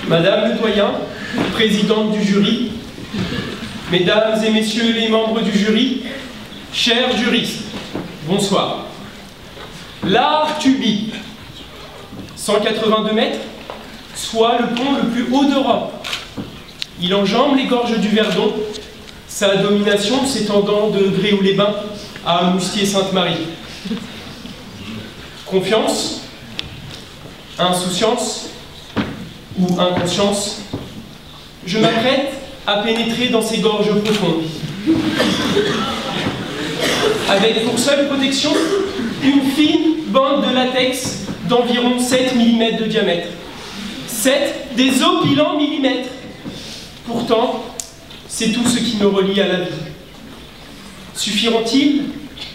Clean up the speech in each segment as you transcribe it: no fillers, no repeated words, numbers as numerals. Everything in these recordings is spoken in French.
Madame le doyen, présidente du jury, mesdames et messieurs les membres du jury, chers juristes, bonsoir. L'art Tuby, 182 mètres, soit le pont le plus haut d'Europe. Il enjambe les gorges du Verdon, sa domination s'étendant de Gréoux-les-Bains à Moustier-Sainte-Marie. Confiance, insouciance ou inconscience, je m'apprête à pénétrer dans ces gorges profondes. Avec pour seule protection une fine bande de latex d'environ 7 mm de diamètre. 7 des opilants millimètres. Pourtant, c'est tout ce qui me relie à la vie. Suffiront-ils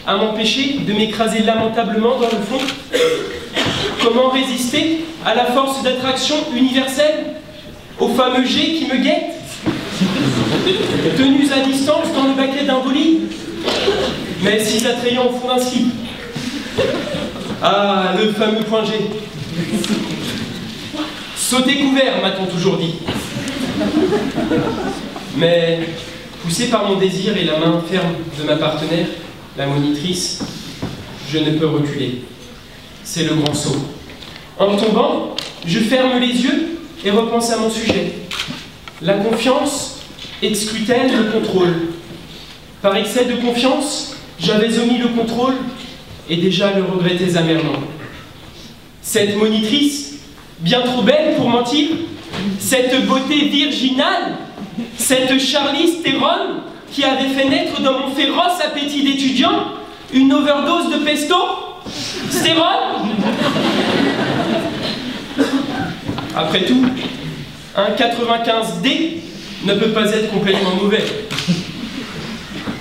à m'empêcher de m'écraser lamentablement dans le fond? Comment résister à la force d'attraction universelle, au fameux jet qui me guette? Tenus à distance dans le baquet d'un bolide, mais si attrayant au fond d'un slip. Ah, le fameux point G. Sauter couvert, m'a-t-on toujours dit. Mais, poussé par mon désir et la main ferme de ma partenaire, la monitrice, je ne peux reculer. C'est le grand saut. En tombant, je ferme les yeux et repense à mon sujet. La confiance exclut-elle le contrôle? Par excès de confiance, j'avais omis le contrôle et déjà le regrettais amèrement. Cette monitrice, bien trop belle pour mentir, cette beauté virginale, cette Charlize Theron qui avait fait naître dans mon féroce appétit d'étudiant une overdose de pesto? Stérone? Après tout, un 95D ne peut pas être complètement mauvais.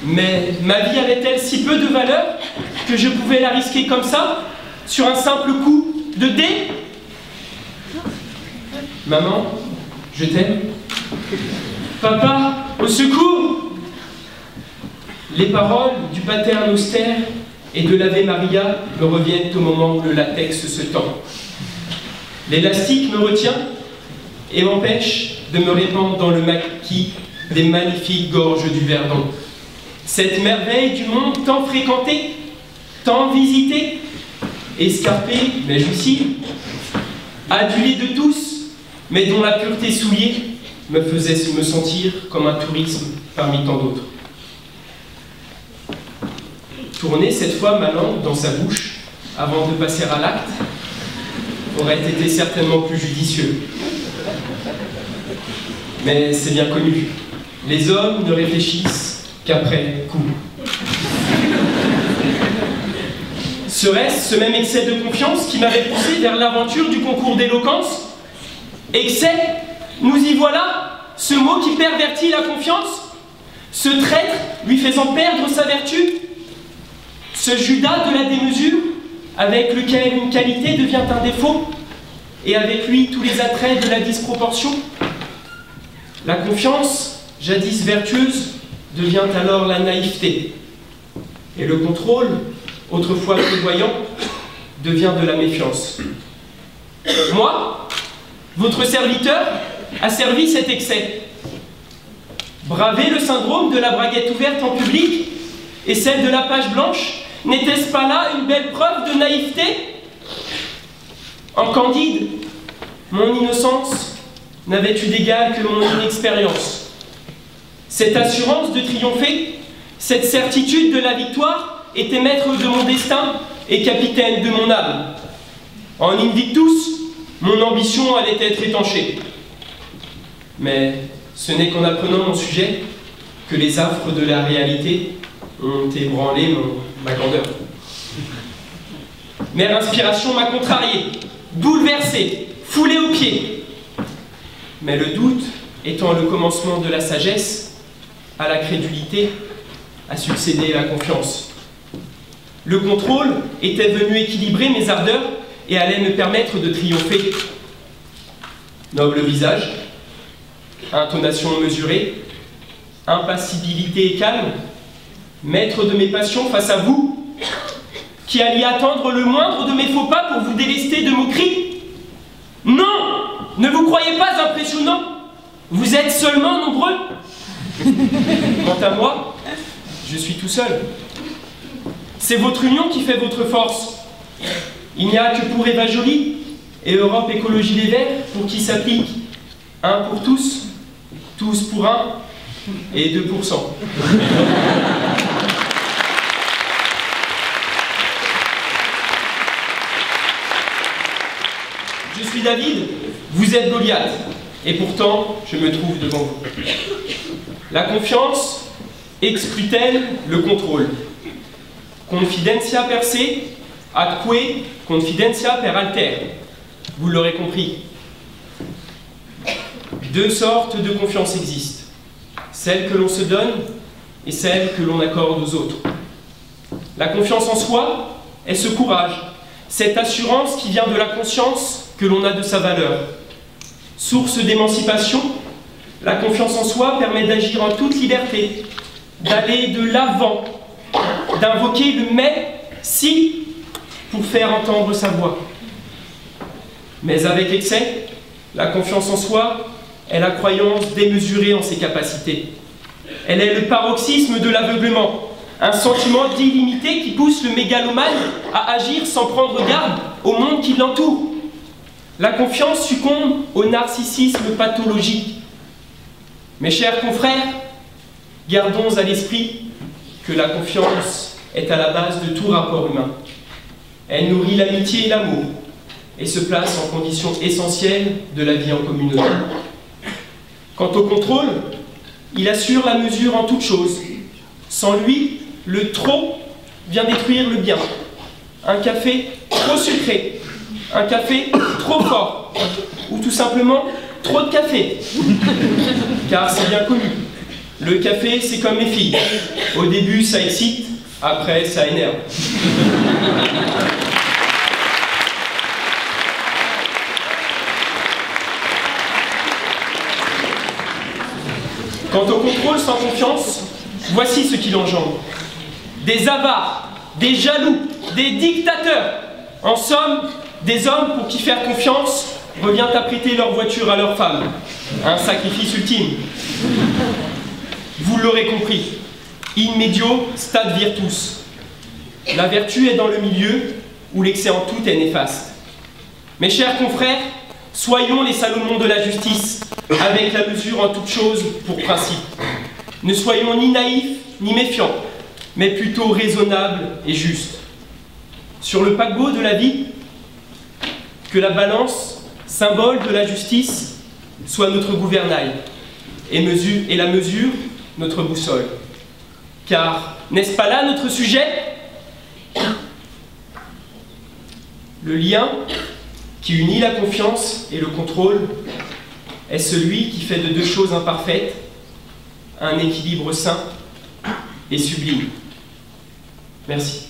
Mais ma vie avait-elle si peu de valeur que je pouvais la risquer comme ça, sur un simple coup de D? Maman, je t'aime. Papa, au secours! Les paroles du Pater Noster et de l'Ave Maria me reviennent au moment où le latex se tend. L'élastique me retient et m'empêche de me répandre dans le maquis des magnifiques gorges du Verdon. Cette merveille du monde tant fréquentée, tant visitée, escarpée mais jouissive, adulée de tous, mais dont la pureté souillée me faisait me sentir comme un tourisme parmi tant d'autres. Tourner cette fois ma langue dans sa bouche avant de passer à l'acte aurait été certainement plus judicieux. Mais c'est bien connu, les hommes ne réfléchissent qu'après coup. Serait-ce ce même excès de confiance qui m'avait poussé vers l'aventure du concours d'éloquence? Excès? Nous y voilà, ce mot qui pervertit la confiance, ce traître lui faisant perdre sa vertu, ce Judas de la démesure avec lequel une qualité devient un défaut et avec lui tous les attraits de la disproportion. La confiance, jadis vertueuse, devient alors la naïveté et le contrôle, autrefois prévoyant, devient de la méfiance. Moi, votre serviteur, a servi cet excès. Braver le syndrome de la braguette ouverte en public et celle de la page blanche, n'était-ce pas là une belle preuve de naïveté? En Candide, mon innocence n'avait eu d'égal que mon inexpérience. Cette assurance de triompher, cette certitude de la victoire était maître de mon destin et capitaine de mon âme. En Invictus, mon ambition allait être étanchée. Mais ce n'est qu'en apprenant mon sujet que les affres de la réalité ont ébranlé ma grandeur. Mère inspiration m'a contrarié, bouleversé, foulé aux pieds. Mais le doute étant le commencement de la sagesse, à la crédulité a succédé la confiance. Le contrôle était venu équilibrer mes ardeurs et allait me permettre de triompher. Noble visage, intonation mesurée, impassibilité et calme, maître de mes passions face à vous, qui alliez attendre le moindre de mes faux pas pour vous délester de moqueries. Non! Ne vous croyez pas impressionnant, vous êtes seulement nombreux. Quant à moi, je suis tout seul. C'est votre union qui fait votre force. Il n'y a que pour Eva Joly et Europe Écologie Les Verts pour qui s'applique un pour tous, tous pour un et 2%. Je suis David, vous êtes Goliath, et pourtant je me trouve devant vous. La confiance exclut-elle le contrôle? Confidentia per se, atque confidentia per alter. Vous l'aurez compris. Deux sortes de confiance existent. Celle que l'on se donne et celle que l'on accorde aux autres. La confiance en soi est ce courage, cette assurance qui vient de la conscience que l'on a de sa valeur. Source d'émancipation, la confiance en soi permet d'agir en toute liberté, d'aller de l'avant, d'invoquer le « mais » si pour faire entendre sa voix. Mais avec excès, la confiance en soi est la croyance démesurée en ses capacités. Elle est le paroxysme de l'aveuglement, un sentiment d'illimité qui pousse le mégalomane à agir sans prendre garde au monde qui l'entoure. La confiance succombe au narcissisme pathologique. Mes chers confrères, gardons à l'esprit que la confiance est à la base de tout rapport humain. Elle nourrit l'amitié et l'amour et se place en condition essentielle de la vie en communauté. Quant au contrôle, il assure la mesure en toute chose. Sans lui, le trop vient détruire le bien. Un café trop sucré, un café trop fort, ou tout simplement trop de café. Car c'est bien connu, le café c'est comme les filles. Au début ça excite, après ça énerve. Quant au contrôle sans confiance, voici ce qu'il engendre. Des avares, des jaloux, des dictateurs. En somme, des hommes pour qui faire confiance revient à prêter leur voiture à leur femme. Un sacrifice ultime. Vous l'aurez compris, in medio stat virtus. La vertu est dans le milieu où l'excès en tout est néfaste. Mes chers confrères, soyons les Salomons de la justice, avec la mesure en toute chose pour principe. Ne soyons ni naïfs ni méfiants, mais plutôt raisonnables et justes. Sur le paquebot de la vie, que la balance, symbole de la justice, soit notre gouvernail, et la mesure, notre boussole. Car, n'est-ce pas là notre sujet? Le lien qui unit la confiance et le contrôle est celui qui fait de deux choses imparfaites un équilibre sain et sublime. Merci.